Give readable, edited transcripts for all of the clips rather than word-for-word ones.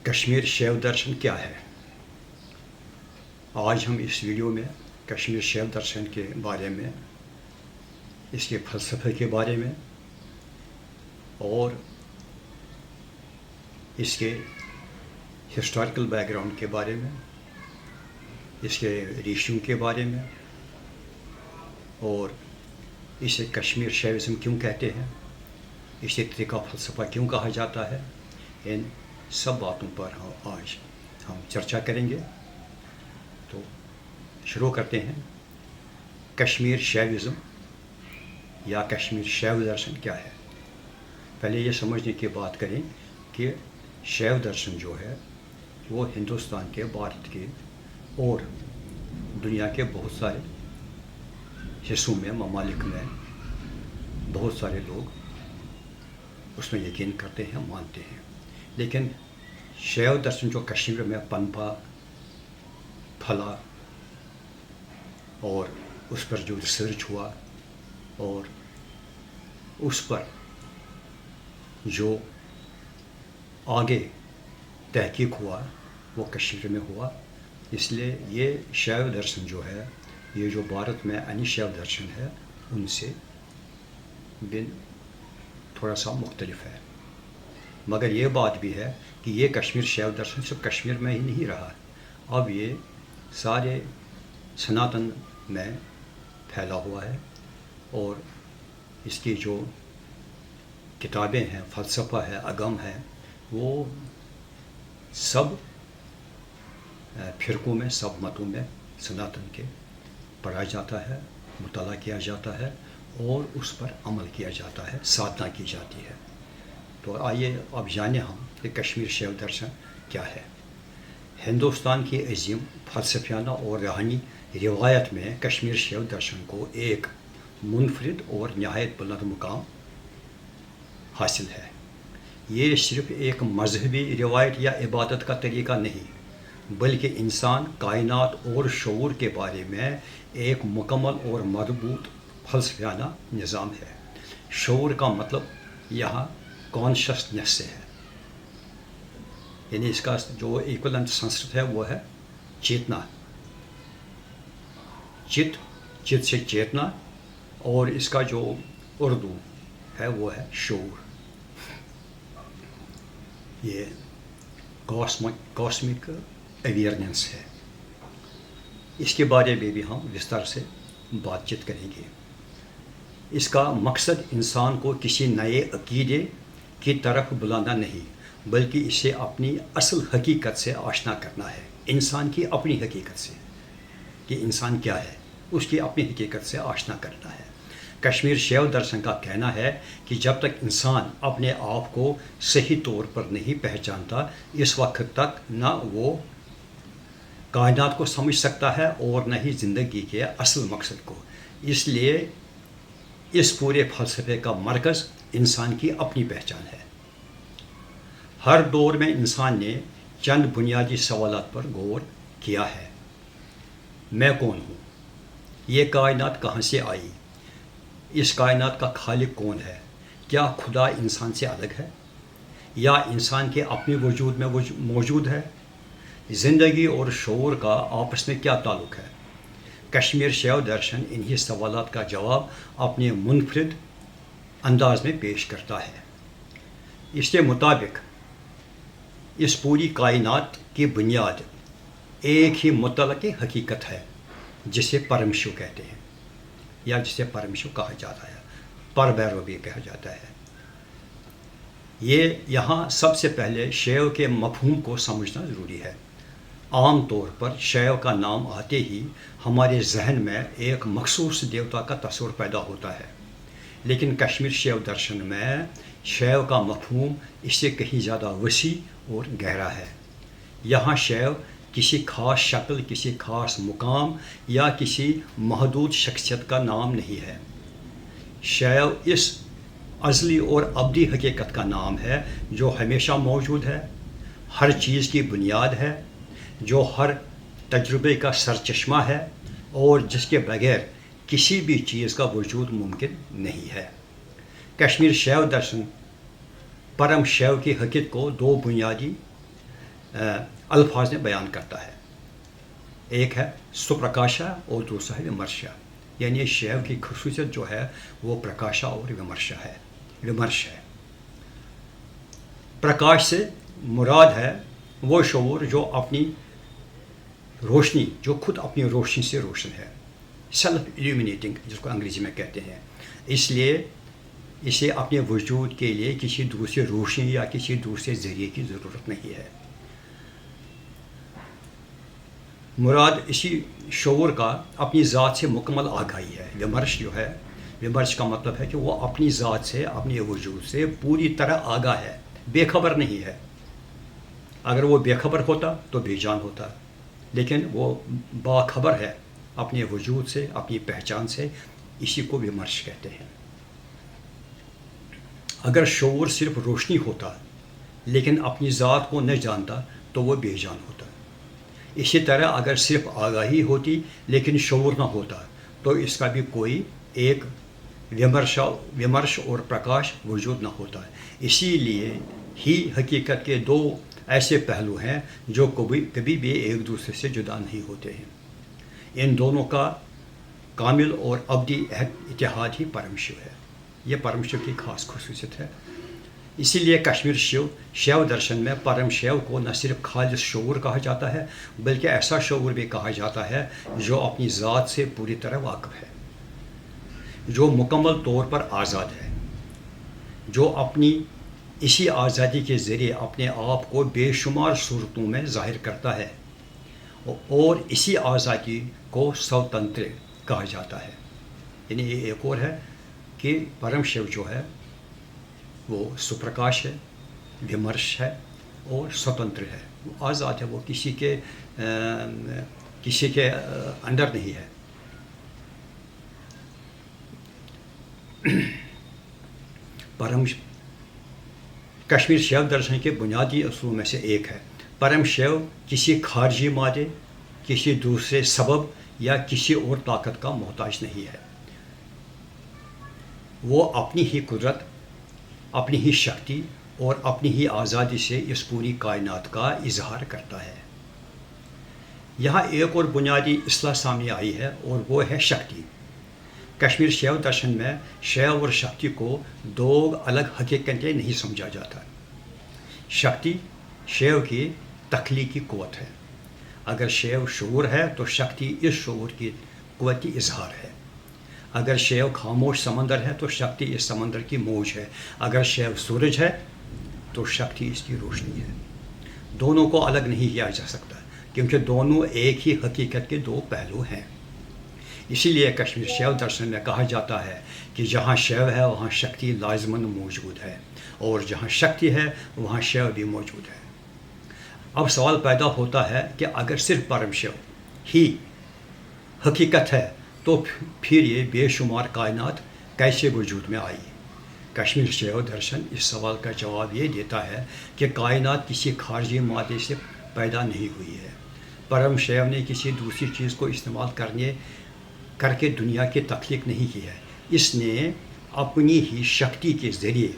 کشمیر شیو درشن کیا ہے؟ آج ہم اس ویڈیو میں کشمیر شیو درشن کے بارے میں، اس کے فلسفے کے بارے میں اور اس کے ہسٹوریکل بیک گراؤنڈ کے بارے میں، اس کے ریشیو کے بارے میں، اور اسے کشمیر شیوزم کیوں کہتے ہیں، اسے طریقہ فلسفہ کیوں کہا جاتا ہے، ان سب باتوں پر آج ہم چرچا کریں گے۔ تو شروع کرتے ہیں۔ کشمیر شیوزم یا کشمیر شیو درشن کیا ہے؟ پہلے یہ سمجھنے کی بات کریں کہ شیو درشن جو ہے وہ ہندوستان کے، بھارت کے اور دنیا کے بہت سارے حصوں میں، ممالک میں بہت سارے لوگ اس میں یقین کرتے ہیں، مانتے ہیں۔ لیکن شیو درشن جو کشمیر میں پنپا، پھلا اور اس پر جو ریسرچ ہوا اور اس پر جو آگے تحقیق ہوا وہ کشمیر میں ہوا۔ اس لیے یہ شیو درشن جو ہے، یہ جو بھارت میں انیہ شیو درشن ہے، ان سے تھوڑا سا مختلف ہے۔ مگر یہ بات بھی ہے کہ یہ کشمیر شیو درشن صرف کشمیر میں ہی نہیں رہا، اب یہ سارے سناتن میں پھیلا ہوا ہے، اور اس کی جو کتابیں ہیں، فلسفہ ہے، اگم ہے، وہ سب فرقوں میں، سب متوں میں سناتن کے پڑھا جاتا ہے، مطالعہ کیا جاتا ہے اور اس پر عمل کیا جاتا ہے، سادھنا کی جاتی ہے۔ تو آئیے اب جانیں ہم کہ کشمیر شیو درشن کیا ہے۔ ہندوستان کی عظیم فلسفیانہ اور روحانی روایت میں کشمیر شیو درشن کو ایک منفرد اور نہایت بلند مقام حاصل ہے۔ یہ صرف ایک مذہبی روایت یا عبادت کا طریقہ نہیں، بلکہ انسان، کائنات اور شعور کے بارے میں ایک مکمل اور مربوط فلسفیانہ نظام ہے۔ شعور کا مطلب یہاں کانشسنس سے ہے، یعنی اس کا جو ایکولنٹ سنسکرت ہے وہ ہے چیتنا، چت سے چیتنا، اور اس کا جو اردو ہے وہ ہے شعور۔ یہ کاسمک اویئرنیس ہے۔ اس کے بارے میں بھی ہم وستار سے بات چیت کریں گے۔ اس کا مقصد انسان کو کسی نئے عقیدے کی طرف بلانا نہیں، بلکہ اسے اپنی اصل حقیقت سے آشنا کرنا ہے۔ انسان کی اپنی حقیقت سے، کہ انسان کیا ہے، اس کی اپنی حقیقت سے آشنا کرنا ہے۔ کشمیر شیو درشن کا کہنا ہے کہ جب تک انسان اپنے آپ کو صحیح طور پر نہیں پہچانتا، اس وقت تک نہ وہ کائنات کو سمجھ سکتا ہے اور نہ ہی زندگی کے اصل مقصد کو۔ اس لیے اس پورے فلسفے کا مرکز انسان کی اپنی پہچان ہے۔ ہر دور میں انسان نے چند بنیادی سوالات پر غور کیا ہے۔ میں کون ہوں؟ یہ کائنات کہاں سے آئی؟ اس کائنات کا خالق کون ہے؟ کیا خدا انسان سے الگ ہے یا انسان کے اپنے وجود میں موجود ہے؟ زندگی اور شعور کا آپس میں کیا تعلق ہے؟ کشمیر شیو درشن انہی سوالات کا جواب اپنے منفرد انداز میں پیش کرتا ہے۔ اس کے مطابق اس پوری کائنات کی بنیاد ایک ہی مطلق حقیقت ہے، جسے پرمشو کہتے ہیں، یا جسے پرمشو کہا جاتا ہے، پربھیرو بھی کہا جاتا ہے۔ یہاں سب سے پہلے شیو کے مفہوم کو سمجھنا ضروری ہے۔ عام طور پر شیو کا نام آتے ہی ہمارے ذہن میں ایک مخصوص دیوتا کا تصور پیدا ہوتا ہے، لیکن کشمیر شیو درشن میں شیو کا مفہوم اس سے کہیں زیادہ وسیع اور گہرا ہے۔ یہاں شیو کسی خاص شکل، کسی خاص مقام یا کسی محدود شخصیت کا نام نہیں ہے۔ شیو اس ازلی اور ابدی حقیقت کا نام ہے جو ہمیشہ موجود ہے، ہر چیز کی بنیاد ہے، جو ہر تجربے کا سرچشمہ ہے اور جس کے بغیر کسی بھی چیز کا وجود ممکن نہیں ہے۔ کشمیر شیو درشن پرم شیو کی حقیقت کو دو بنیادی الفاظ میں بیان کرتا ہے. ایک ہے سپرکاشا اور دوسرا ہے ومرشا. یعنی شیو کی خصوصیت جو ہے وہ پرکاشا اور ومرش ہے. پرکاش سے مراد ہے وہ شعور جو اپنی روشنی، جو خود اپنی روشنی سے روشن ہے، سیلف ایلومینیٹنگ جس کو انگریزی میں کہتے ہیں. اس لیے اسے اپنے وجود کے لیے کسی دوسرے روشنی یا کسی دوسرے ذریعے کی ضرورت نہیں ہے. مراد اسی شعور کا اپنی ذات سے مکمل آگاہی ہے. ومرش جو ہے، ومرش کا مطلب ہے کہ وہ اپنی ذات سے، اپنے وجود سے پوری طرح آگاہ ہے، بے خبر نہیں ہے. اگر وہ بے خبر ہوتا تو بے جان ہوتا، لیکن وہ باخبر ہے اپنے وجود سے، اپنی پہچان سے. اسی کو ومرش کہتے ہیں. اگر شعور صرف روشنی ہوتا لیکن اپنی ذات کو نہ جانتا تو وہ بے جان ہوتا. اسی طرح اگر صرف آگاہی ہوتی لیکن شعور نہ ہوتا تو اس کا بھی کوئی ایک ومرش اور پرکاش وجود نہ ہوتا. اسی لیے ہی حقیقت کے دو ایسے پہلو ہیں جو کبھی بھی ایک دوسرے سے جدا نہیں ہوتے ہیں. ان دونوں کا کامل اور ابدی اتحاد ہی پرم شیو ہے. یہ پرم شیو کی خاص خصوصیت ہے. اسی لیے کشمیر شیو درشن میں پرم شیو کو نہ صرف خالص شعور کہا جاتا ہے بلکہ ایسا شعور بھی کہا جاتا ہے جو اپنی ذات سے پوری طرح واقف ہے، جو مکمل طور پر آزاد ہے، جو اپنی اسی آزادی کے ذریعے اپنے آپ کو بے شمار صورتوں میں ظاہر کرتا ہے، اور اسی آزادی کو سوتنتر کہا جاتا ہے. یعنی یہ ایک اور ہے کہ پرم شیو جو ہے وہ سپرکاش ہے، ومرش ہے اور سوتنتر ہے. وہ آزاد ہے، وہ کسی کے انڈر نہیں ہے. کشمیر شیو درشن کے بنیادی اصولوں میں سے ایک ہے پرم شیو کسی خارجی مادے، کسی دوسرے سبب یا کسی اور طاقت کا محتاج نہیں ہے. وہ اپنی ہی قدرت، اپنی ہی شکتی اور اپنی ہی آزادی سے اس پوری کائنات کا اظہار کرتا ہے. یہاں ایک اور بنیادی اصطلاح سامنے آئی ہے اور وہ ہے شکتی. کشمیر شیو درشن میں شیو اور شکتی کو دو الگ حقیقتیں نہیں سمجھا جاتا. شکتی شیو کی تخلیقی قوت ہے. اگر شیو شعور ہے تو شکتی اس شعور کی قوتی اظہار ہے. اگر شیو خاموش سمندر ہے تو شکتی اس سمندر کی موج ہے. اگر شیو سورج ہے تو شکتی اس کی روشنی ہے. دونوں کو الگ نہیں کیا جا سکتا کیونکہ دونوں ایک ہی حقیقت کے دو پہلو ہیں. اسی لیے کشمیر شیو درشن میں کہا جاتا ہے کہ جہاں شیو ہے وہاں شکتی لازماً موجود ہے، اور جہاں شکتی ہے وہاں شیو بھی موجود ہے. اب سوال پیدا ہوتا ہے کہ اگر صرف پرم شیو ہی حقیقت ہے تو پھر یہ بے شمار کائنات کیسے وجود میں آئی؟ کشمیر شیو درشن اس سوال کا جواب یہ دیتا ہے کہ کائنات کسی خارجی مادے سے پیدا نہیں ہوئی ہے. پرم شیو نے کسی دوسری چیز کو استعمال کر کے دنیا کی تخلیق نہیں کی ہے. اس نے اپنی ہی شکتی کے ذریعے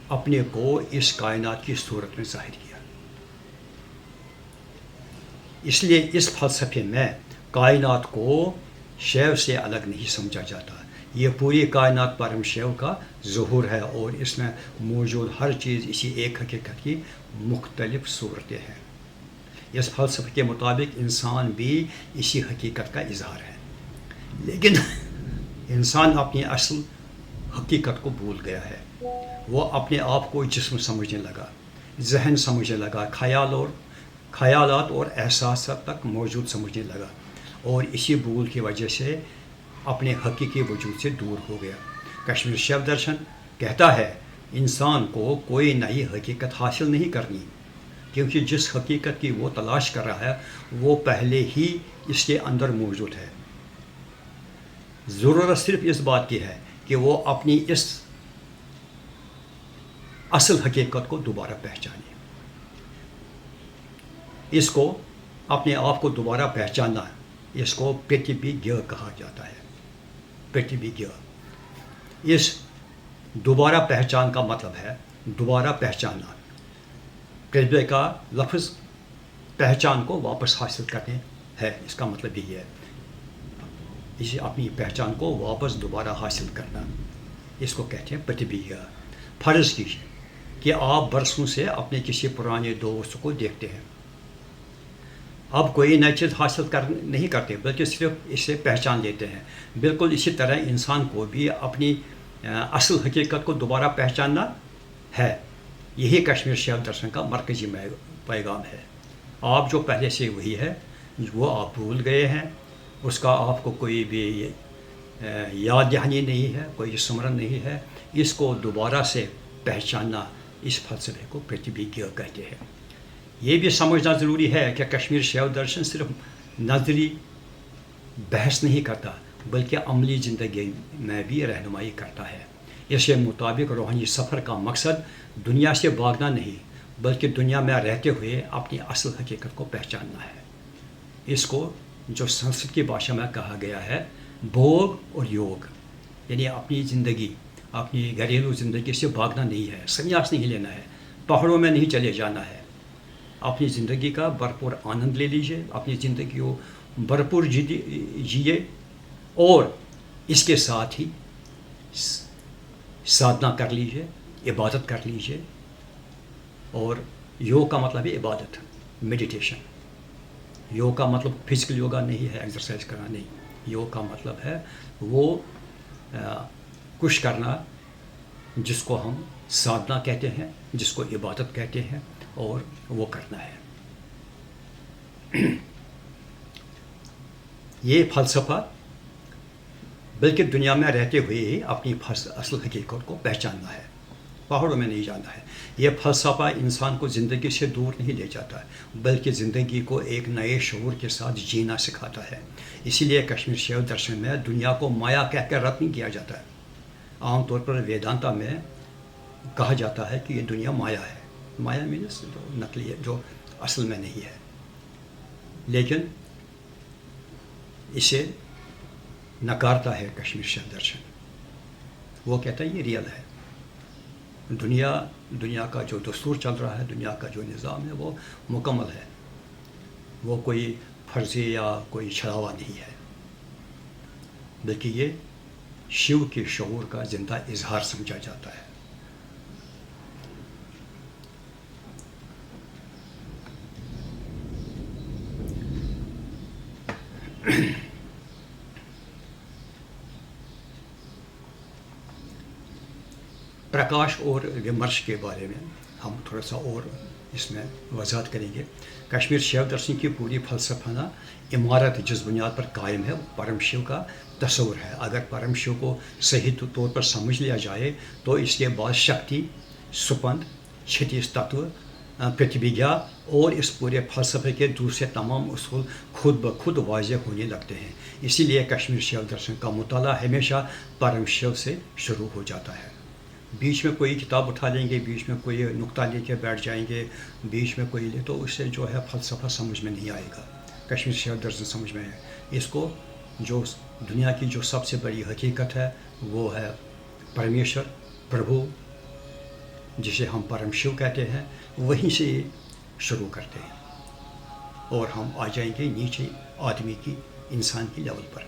اپنے کو اس کائنات کی صورت میں ظاہر کیا. اس لیے اس فلسفے میں کائنات کو شیو سے الگ نہیں سمجھا جاتا. یہ پوری کائنات پرم شیو کا ظہور ہے اور اس میں موجود ہر چیز اسی ایک حقیقت کی مختلف صورتیں ہیں. اس فلسفے کے مطابق انسان بھی اسی حقیقت کا اظہار ہے، لیکن انسان اپنی اصل حقیقت کو بھول گیا ہے. وہ اپنے آپ کو جسم سمجھنے لگا، ذہن سمجھنے لگا، خیالات اور احساسات تک موجود سمجھنے لگا، اور اسی بھول کی وجہ سے اپنے حقیقی وجود سے دور ہو گیا. کشمیر شیو درشن کہتا ہے انسان کو کوئی نئی حقیقت حاصل نہیں کرنی، کیونکہ جس حقیقت کی وہ تلاش کر رہا ہے وہ پہلے ہی اس کے اندر موجود ہے. ضرورت صرف اس بات کی ہے کہ وہ اپنی اس اصل حقیقت کو دوبارہ پہچانے. اس کو اپنے آپ کو دوبارہ پہچاننا، اس کو پرتیبھگیہ کہا جاتا ہے. پرتیبھگیہ، اس دوبارہ پہچان کا مطلب ہے دوبارہ پہچاننا. پرتیبھگیہ کا لفظ پہچان کو واپس حاصل کرنے ہے. اس کا مطلب یہی ہے، اسے اپنی پہچان کو واپس دوبارہ حاصل کرنا. اس کو کہتے ہیں پرتیبھیا. فرض کیجیے کہ آپ برسوں سے اپنے کسی پرانے دوست کو دیکھتے ہیں. اب کوئی نئی چیز حاصل نہیں کرتے بلکہ صرف اسے پہچان لیتے ہیں. بالکل اسی طرح انسان کو بھی اپنی اصل حقیقت کو دوبارہ پہچاننا ہے. یہی کشمیر شیو درشن کا مرکزی پیغام ہے. آپ جو پہلے سے وہی ہے وہ آپ بھول گئے ہیں، اس کا آپ کو کوئی بھی یاد دہانی نہیں ہے، کوئی سمرن نہیں ہے. اس کو دوبارہ سے پہچاننا، اس فلسفے کو پرتیبھیا کہتے ہیں. یہ بھی سمجھنا ضروری ہے کہ کشمیر شیو درشن صرف نظری بحث نہیں کرتا بلکہ عملی زندگی میں بھی رہنمائی کرتا ہے. اس کے مطابق روحانی سفر کا مقصد دنیا سے بھاگنا نہیں بلکہ دنیا میں رہتے ہوئے اپنی اصل حقیقت کو پہچاننا ہے. اس کو جو سنسکرت کی بھاشا میں کہا گیا ہے بھوگ اور یوگ، یعنی اپنی زندگی، اپنی گھریلو زندگی سے بھاگنا نہیں ہے، سنیاس نہیں لینا ہے، پہاڑوں میں نہیں چلے جانا ہے. اپنی زندگی کا بھرپور آنند لے لیجیے، اپنی زندگی کو بھرپور جیے اور اس کے ساتھ ہی سادھنا کر لیجیے، عبادت کر لیجیے. اور یوگ کا مطلب ہے عبادت، میڈیٹیشن. یوگ کا مطلب فزیکل یوگا نہیں ہے، ایکسرسائز کرنا نہیں. یوگ کا مطلب ہے وہ کچھ کرنا جس کو ہم سادھنا کہتے ہیں، جس کو عبادت کہتے ہیں، اور وہ کرنا ہے. یہ فلسفہ بلکہ دنیا میں رہتے ہوئے ہی اپنی اصل حقیقت کو پہچاننا ہے، پہاڑوں میں نہیں جانا ہے. یہ فلسفہ انسان کو زندگی سے دور نہیں لے جاتا ہے بلکہ زندگی کو ایک نئے شعور کے ساتھ جینا سکھاتا ہے. اسی لیے کشمیر شیو درشن میں دنیا کو مایا کہہ کر رد نہیں کیا جاتا ہے. عام طور پر ویدانتا میں کہا جاتا ہے کہ یہ دنیا مایا ہے. مایا مینس جو نقلی ہے، جو اصل میں نہیں ہے. لیکن اسے نکارتا ہے کشمیر شیو درشن. وہ کہتا ہے یہ ریئل ہے. دنیا کا جو دستور چل رہا ہے، دنیا کا جو نظام ہے وہ مکمل ہے، وہ کوئی فرضی یا کوئی چھڑاوا نہیں ہے بلکہ یہ شیو کے شعور کا زندہ اظہار سمجھا جاتا ہے. پرکاش اور ومرش کے بارے میں ہم تھوڑا سا اور اس میں وضاحت کریں گے. کشمیر شیو درشن کی پوری فلسفانہ عمارت جس بنیاد پر قائم ہے وہ پرم شیو کا تصور ہے. اگر پرم شیو کو صحیح طور پر سمجھ لیا جائے تو اس کے بعد شکتی، سپند، چھتیس تتو، پرتیبھیا اور اس پورے فلسفے کے دوسرے تمام اصول خود بخود واضح ہونے لگتے ہیں. اسی لیے کشمیر شیو درشن کا مطالعہ ہمیشہ پرم شیو سے شروع ہو جاتا ہے. بیچ میں کوئی کتاب اٹھا لیں گے، بیچ میں کوئی نقطہ لے کے بیٹھ جائیں گے، بیچ میں کوئی لے، تو اس سے جو ہے فلسفہ سمجھ میں نہیں آئے گا. کشمیر شیو درشن سمجھ میں ہے. اس کو جو دنیا کی جو سب سے بڑی حقیقت ہے وہ ہے پرمیشور، پربھو، جسے ہم پرم شیو کہتے ہیں، وہیں سے شروع کرتے ہیں اور ہم آ جائیں گے نیچے آدمی کی، انسان کی لیول پر.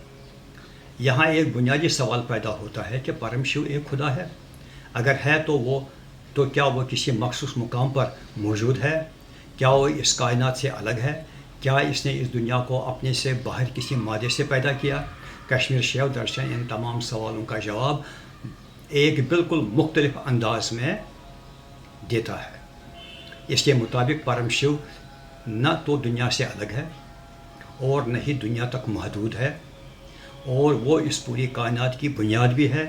یہاں ایک بنیادی سوال پیدا ہوتا ہے کہ پرم شیو ایک خدا ہے؟ اگر ہے تو کیا وہ کسی مخصوص مقام پر موجود ہے؟ کیا وہ اس کائنات سے الگ ہے؟ کیا اس نے اس دنیا کو اپنے سے باہر کسی مادے سے پیدا کیا؟ کشمیر شیو درشن ان تمام سوالوں کا جواب ایک بالکل مختلف انداز میں دیتا ہے. اس کے مطابق پرم شیو نہ تو دنیا سے الگ ہے اور نہ ہی دنیا تک محدود ہے، اور وہ اس پوری کائنات کی بنیاد بھی ہے،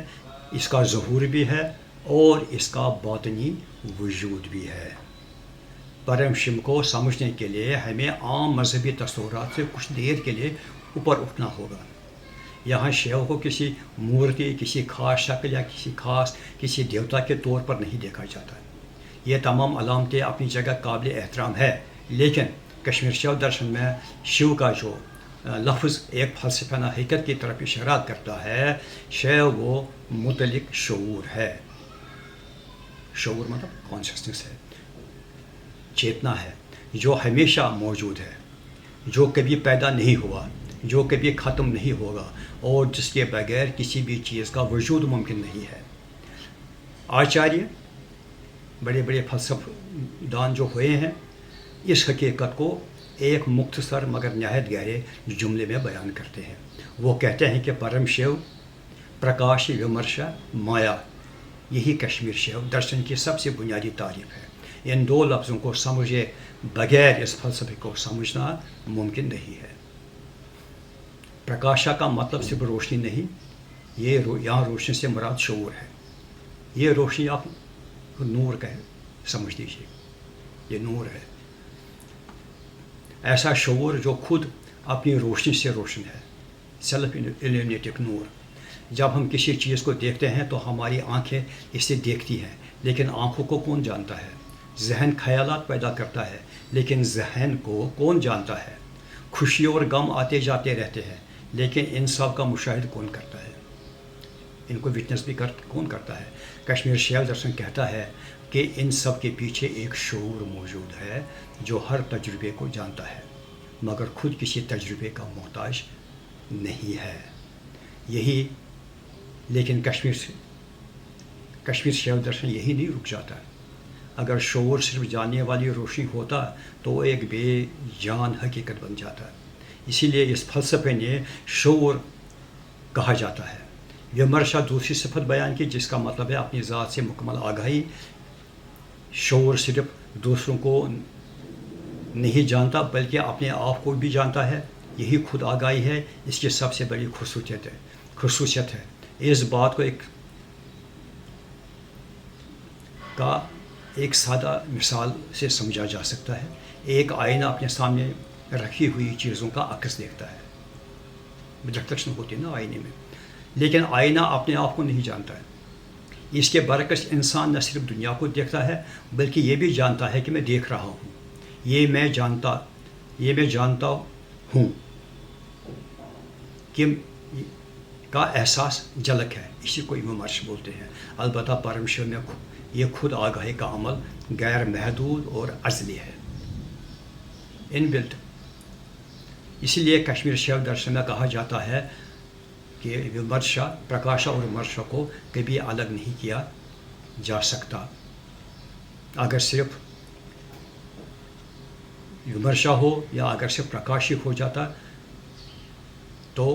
اس کا ظہور بھی ہے اور اس کا باطنی وجود بھی ہے. پرم شیو کو سمجھنے کے لیے ہمیں عام مذہبی تصورات سے کچھ دیر کے لیے اوپر اٹھنا ہوگا. یہاں شیو کو کسی مورتی، کسی خاص شکل یا کسی دیوتا کے طور پر نہیں دیکھا جاتا. یہ تمام علامتیں اپنی جگہ قابل احترام ہے، لیکن کشمیر شیو درشن میں شیو کا جو لفظ ایک فلسفانہ حقیقت کی طرف اشارہ کرتا ہے. شیو وہ مطلق شعور ہے. شعور مطلب کانشسنس ہے، چیتنا ہے. جو ہمیشہ موجود ہے، جو کبھی پیدا نہیں ہوا، جو کبھی ختم نہیں ہوگا، اور جس کے بغیر کسی بھی چیز کا وجود ممکن نہیں ہے۔ آچاریہ، بڑے بڑے فلسفہ دان جو ہوئے ہیں، اس حقیقت کو ایک مختصر مگر نہایت گہرے جملے میں بیان کرتے ہیں۔ وہ کہتے ہیں کہ پرم شیو پرکاش ومرشا مایا، یہی کشمیر شیو درشن کی سب سے بنیادی تعریف ہے۔ ان دو لفظوں کو سمجھے بغیر اس فلسفے کو سمجھنا ممکن نہیں ہے۔ پرکاشا کا مطلب صرف روشنی نہیں، یہاں روشنی سے مراد شعور ہے۔ یہ روشنی آپ نور کا سمجھ لیجیے، یہ نور ہے، ایسا شعور جو خود اپنی روشنی سے روشن ہے، سیلف ایلومینیٹنگ نور۔ جب ہم کسی چیز کو دیکھتے ہیں تو ہماری آنکھیں اسے دیکھتی ہیں، لیکن آنکھوں کو کون جانتا ہے؟ ذہن خیالات پیدا کرتا ہے، لیکن ذہن کو کون جانتا ہے؟ خوشی اور غم آتے جاتے رہتے ہیں، لیکن ان سب کا مشاہدہ کون کرتا ہے؟ ان کو وٹنس بھی کون کرتا ہے؟ کشمیر شیو درشن کہتا ہے کہ ان سب کے پیچھے ایک شعور موجود ہے جو ہر تجربے کو جانتا ہے، مگر خود کسی تجربے کا محتاج نہیں ہے۔ یہی لیکن کشمیر شیو درشن یہی نہیں رک جاتا۔ اگر شعور صرف جاننے والی روشنی ہوتا تو وہ ایک بے جان حقیقت بن جاتا۔ اسی لیے اس فلسفے نے شعور کہا جاتا ہے۔ ومرشا دوسری صفت بیان کی، جس کا مطلب ہے اپنی ذات سے مکمل آگاہی۔ شعور صرف دوسروں کو نہیں جانتا بلکہ اپنے آپ کو بھی جانتا ہے، یہی خود آگاہی ہے، اس کی سب سے بڑی خصوصیت ہے۔ اس بات کو ایک سادہ مثال سے سمجھا جا سکتا ہے۔ ایک آئینہ اپنے سامنے رکھی ہوئی چیزوں کا عکس دیکھتا ہے، ریفلیکشن ہوتی ہے نا آئینے میں، لیکن آئینہ اپنے آپ کو نہیں جانتا ہے۔ اس کے برعکس انسان نہ صرف دنیا کو دیکھتا ہے بلکہ یہ بھی جانتا ہے کہ میں دیکھ رہا ہوں، یہ میں جانتا ہوں کہ کا احساس جھلک ہے، اسی کو ومرش بولتے ہیں۔ البتہ پرم شیو میں یہ خود آگاہی کا عمل غیر محدود اور ازلی ہے، ان بلٹ۔ اسی لیے کشمیر شیو درشن میں کہا جاتا ہے کہ ومرشا، پرکاشا اور ومرشا کو کبھی الگ نہیں کیا جا سکتا۔ اگر صرف ومرشا ہو یا اگر صرف پرکاشی ہو جاتا تو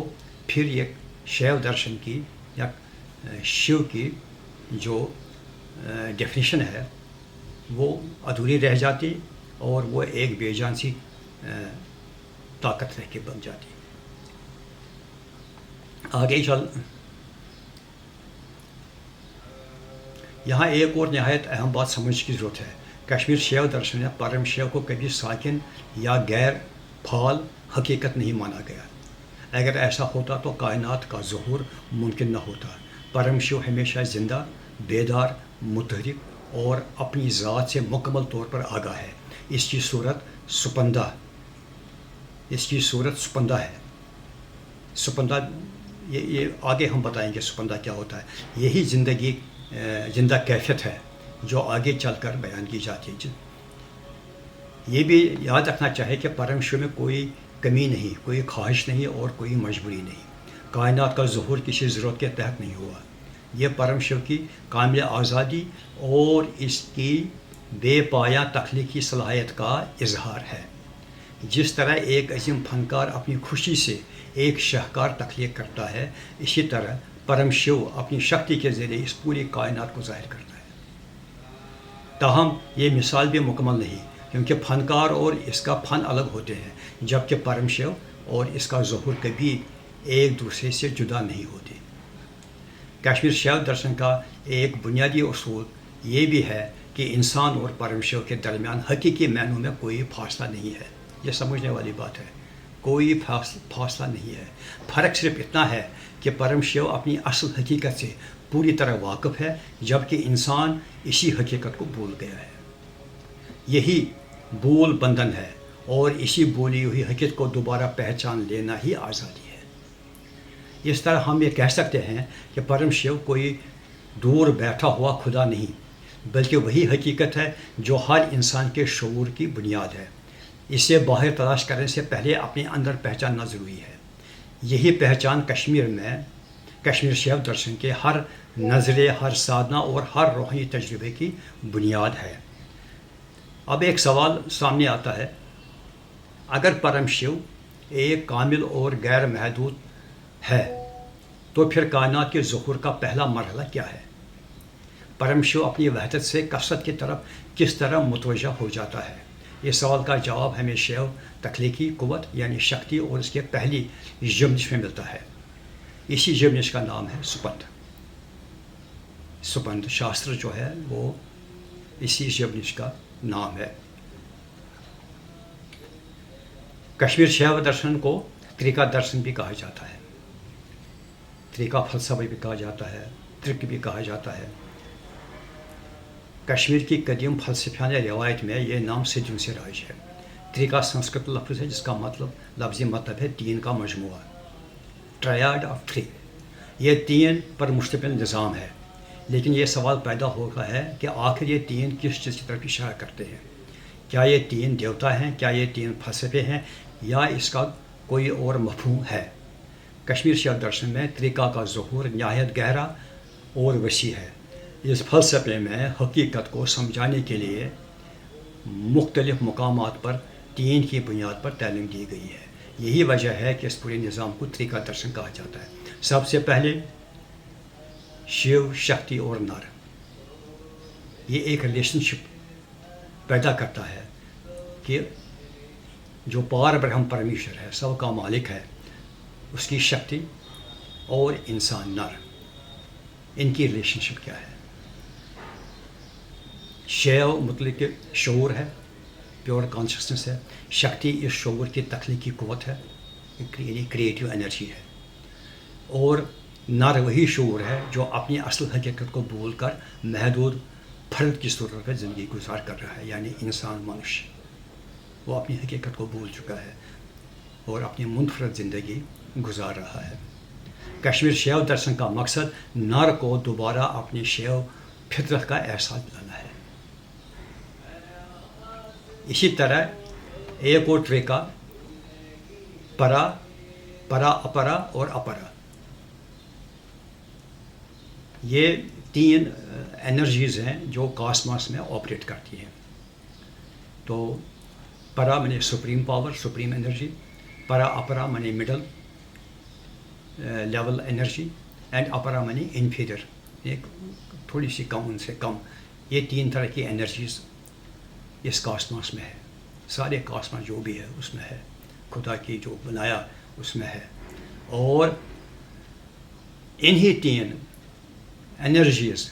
پھر یہ شیو درشن کی یا شیو کی جو ڈیفینیشن ہے وہ ادھوری رہ جاتی اور وہ ایک بے جان سی طاقت رہ کے بن جاتی۔ آگے یہاں ایک اور نہایت اہم بات سمجھ کی ضرورت ہے۔ کشمیر شیو درشن میں پرم شیو کو کبھی ساکن یا غیر فعال حقیقت نہیں مانا گیا۔ اگر ایسا ہوتا تو کائنات کا ظہور ممکن نہ ہوتا۔ پرم شیو ہمیشہ زندہ، بیدار، متحرک اور اپنی ذات سے مکمل طور پر آگاہ ہے۔ اس کی صورت سپندہ ہے۔ سپندہ یہ آگے ہم بتائیں گے سپندہ کیا ہوتا ہے۔ یہی زندہ کیفیت ہے جو آگے چل کر بیان کی جاتی ہے۔ یہ بھی یاد رکھنا چاہیے کہ پرم شیو میں کوئی کمی نہیں، کوئی خواہش نہیں اور کوئی مجبوری نہیں۔ کائنات کا ظہور کسی ضرورت کے تحت نہیں ہوا۔ یہ پرم شیو کی کامل آزادی اور اس کی بے پایہ تخلیقی صلاحیت کا اظہار ہے۔ جس طرح ایک عظیم فنکار اپنی خوشی سے ایک شاہکار تخلیق کرتا ہے، اسی طرح پرم شیو اپنی شکتی کے ذریعے اس پوری کائنات کو ظاہر کرتا ہے۔ تاہم یہ مثال بھی مکمل نہیں، کیونکہ فنکار اور اس کا فن الگ ہوتے ہیں، جبکہ پرم شیو اور اس کا ظہور کبھی ایک دوسرے سے جدا نہیں ہوتے۔ کشمیر شیو درشن کا ایک بنیادی اصول یہ بھی ہے کہ انسان اور پرم شیو کے درمیان حقیقی معنوں میں کوئی فاصلہ نہیں ہے۔ یہ سمجھنے والی بات ہے، کوئی فاصلہ نہیں ہے۔ فرق صرف اتنا ہے کہ پرم شیو اپنی اصل حقیقت سے پوری طرح واقف ہے، جبکہ انسان اسی حقیقت کو بھول گیا ہے۔ یہی بول بندھن ہے اور اسی بولی ہوئی حقیقت کو دوبارہ پہچان لینا ہی آزادی ہے۔ اس طرح ہم یہ کہہ سکتے ہیں کہ پرم شیو کوئی دور بیٹھا ہوا خدا نہیں، بلکہ وہی حقیقت ہے جو ہر انسان کے شعور کی بنیاد ہے۔ اسے باہر تلاش کرنے سے پہلے اپنے اندر پہچاننا ضروری ہے. یہی پہچان کشمیر شیو درشن کے ہر نظرے، ہر سادھنا اور ہر روحانی تجربے کی بنیاد ہے. اب ایک سوال سامنے آتا ہے، اگر پرم شیو ایک کامل اور غیر محدود ہے تو پھر کائنات کے ظہور کا پہلا مرحلہ کیا ہے؟ پرم شیو اپنی وحدت سے کثرت کی طرف کس طرح متوجہ ہو جاتا ہے؟ اس سوال کا جواب ہمیں شیو تخلیقی قوت یعنی شکتی اور اس کے پہلی یمنش میں ملتا ہے. اسی یمنش کا نام ہے سپند. سپند شاستر جو ہے وہ اسی یمنش کا نام ہے. کشمیر شیو درشن کو طریقہ درشن بھی کہا جاتا ہے، طریقہ فلسفہ بھی کہا جاتا ہے، ترک بھی کہا جاتا ہے. کشمیر کی قدیم فلسفیانہ روایت میں یہ نام صدیوں سے رائج ہے. طریقہ سنسکرت لفظ ہے جس کا لفظی مطلب ہے تین کا مجموعہ، ٹرائیڈ آف تھری. یہ تین پر مشتمل نظام ہے، لیکن یہ سوال پیدا ہوتا ہے کہ آخر یہ تین کس چیز کی طرف اشارہ کرتے ہیں؟ کیا یہ تین دیوتا ہیں؟ کیا یہ تین فلسفے ہیں؟ یا اس کا کوئی اور مفہوم ہے؟ کشمیر شیو درشن میں طریقہ کا ظہور نہایت گہرا اور وسیع ہے. اس فلسفے میں حقیقت کو سمجھانے کے لیے مختلف مقامات پر تین کی بنیاد پر تعلیم دی گئی ہے. یہی وجہ ہے کہ اس پورے نظام کو طریقہ درشن کہا جاتا ہے. سب سے پہلے شیو، شکتی اور نر، یہ ایک ریلیشن شپ پیدا کرتا ہے کہ جو پار برہم پرمیشور ہے، سب کا مالک ہے، اس کی شکتی اور انسان نر، ان کی ریلیشن شپ کیا ہے؟ شیو مطلق شعور ہے، پیور کانشسنس ہے. شکتی اس شعور کی تخلیقی قوت ہے، یعنی کریٹیو انرجی ہے. اور نر وہی شعور ہے جو اپنی اصل حقیقت کو بھول کر محدود فرد کی صورت میں زندگی گزار کر رہا ہے، یعنی انسان منش. وہ اپنی حقیقت کو بھول چکا ہے اور اپنی منفرد زندگی گزار رہا ہے. کشمیر شیو درشن کا مقصد نر کو دوبارہ اپنی شیو فطرت کا احساس دلانا ہے. اسی طرح ایک اور طریقہ پرا اپرا اور اپرا، یہ تین انرجیز ہیں جو کاسماس میں آپریٹ کرتی ہیں. تو پرا مانے سپریم پاور، سپریم انرجی، پرا اپرا مانے مڈل لیول انرجی، اینڈ اپرا مانے انفیریئر، ایک تھوڑی سی کم، ان سے کم. یہ تین طرح کی انرجیز اس کاسماس میں ہے. سارے کاسماس جو بھی ہے اس میں ہے، خدا کی جو بنایا اس میں ہے. اور انہی تین انرجیز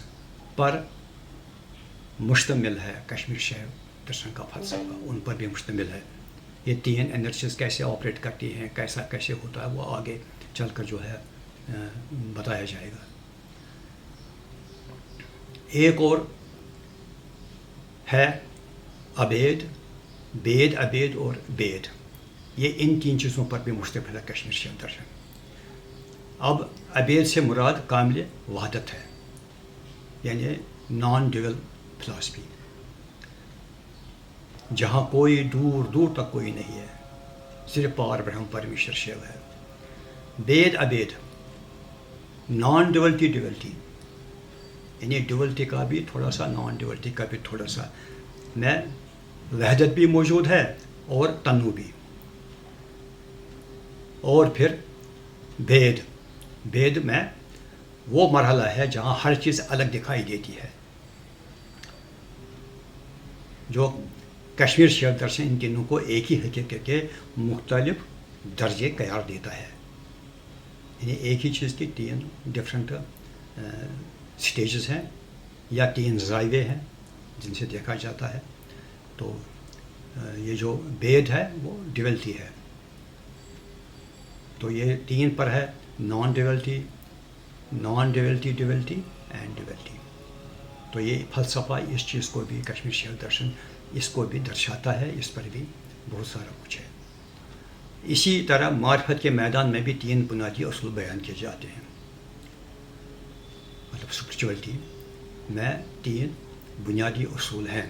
پر مشتمل ہے کشمیر شیو درشن کا فلسفہ، ان پر بھی مشتمل ہے. یہ تین انرجیز کیسے آپریٹ کرتی ہیں، کیسے ہوتا ہے، وہ آگے چل کر جو ہے بتایا جائے گا. ایک اور ہے ابید، بید، ابید اور بید. یہ ان تین چیزوں پر بھی مشتمل ہے کشمیر شیو درشن. اب ابید سے مراد کامل وحدت ہے، یعنی نان ڈیول فلاسفی، جہاں کوئی دور دور تک کوئی نہیں ہے، صرف پار برہم پرمیشور شیو ہے. بید ابید، نان ڈیولٹی ڈیولٹی، یعنی ڈیولٹی کا بھی تھوڑا سا، نان ڈیولٹی کا بھی تھوڑا سا، میں وحدت بھی موجود ہے اور تنوع بھی. اور پھر بید میں وہ مرحلہ ہے جہاں ہر چیز الگ دکھائی دیتی ہے. جو کشمیر شیو درشن ان تینوں کو ایک ہی حقیقت کے مختلف درجے قرار دیتا ہے، یعنی ایک ہی چیز کی تین ڈفرینٹ سٹیجز ہیں یا تین زاویے ہیں جن سے دیکھا جاتا ہے. تو یہ جو بید ہے وہ ڈیولٹی ہے. تو یہ تین پر ہے، نان ڈیولٹی، ڈیولٹی اینڈ ڈیولٹی. تو یہ فلسفہ اس چیز کو بھی، کشمیر شیو درشن اس کو بھی درشاتا ہے، اس پر بھی بہت سارا کچھ ہے. اسی طرح معرفت کے میدان میں بھی تین بنیادی اصول بیان کیے جاتے ہیں. مطلب اسپرچولیٹی میں تین بنیادی اصول ہیں.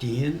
3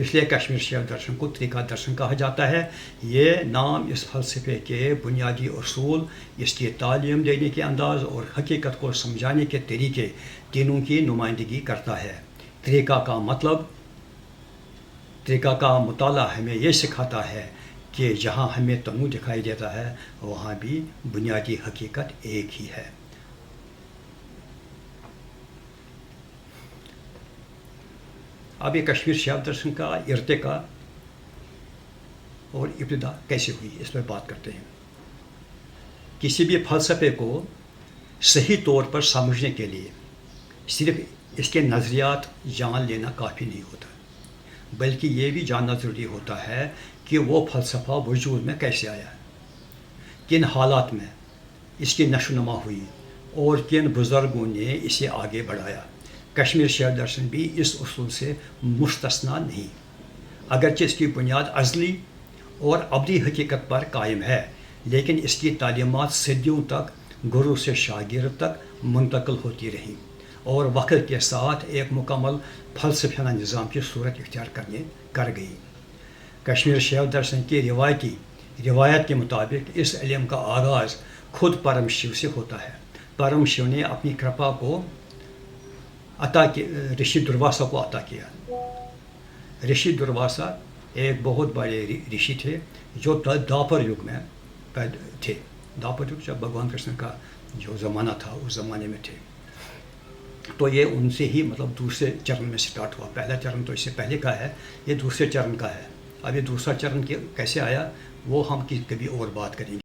اس لیے کشمیر شیو درشن کو طریقہ درشن کہا جاتا ہے. یہ نام اس فلسفے کے بنیادی اصول، اس کی تعلیم دینے کے انداز اور حقیقت کو سمجھانے کے طریقے تینوں کی نمائندگی کرتا ہے. طریقہ کا مطالعہ ہمیں یہ سکھاتا ہے کہ جہاں ہمیں تنوع دکھائی دیتا ہے وہاں بھی بنیادی حقیقت ایک ہی ہے. اب یہ کشمیر شیو درشن کا ارتقاء اور ابتدا کیسے ہوئی اس پر بات کرتے ہیں. کسی بھی فلسفے کو صحیح طور پر سمجھنے کے لیے صرف اس کے نظریات جان لینا کافی نہیں ہوتا، بلکہ یہ بھی جاننا ضروری ہوتا ہے کہ وہ فلسفہ وجود میں کیسے آیا، کن حالات میں اس کی نشو نما ہوئی اور کن بزرگوں نے اسے آگے بڑھایا. کشمیر شیو درشن بھی اس اصول سے مستثنا نہیں. اگرچہ اس کی بنیاد ازلی اور ابدی حقیقت پر قائم ہے، لیکن اس کی تعلیمات صدیوں تک گرو سے شاگرد تک منتقل ہوتی رہیں اور وقت کے ساتھ ایک مکمل فلسفیانہ نظام کی صورت اختیار کر گئی. کشمیر شیو درشن کی روایت کے مطابق اس علم کا آغاز خود پرم شیو سے ہوتا ہے. پرم شیو نے اپنی کرپا کو رشی درواسا کو عطا کیا. رشی درواسا ایک بہت بڑے رشی تھے جو داپر یگ میں تھے. داپر یگ جب بھگوان کرشن کا جو زمانہ تھا اس زمانے میں تھے. تو یہ ان سے ہی مطلب دوسرے چرن میں سٹارٹ ہوا. پہلا چرن تو اس سے پہلے کا ہے، یہ دوسرے چرن کا ہے. اب یہ دوسرا چرن کیسے آیا وہ ہم کبھی اور بات کریں گے.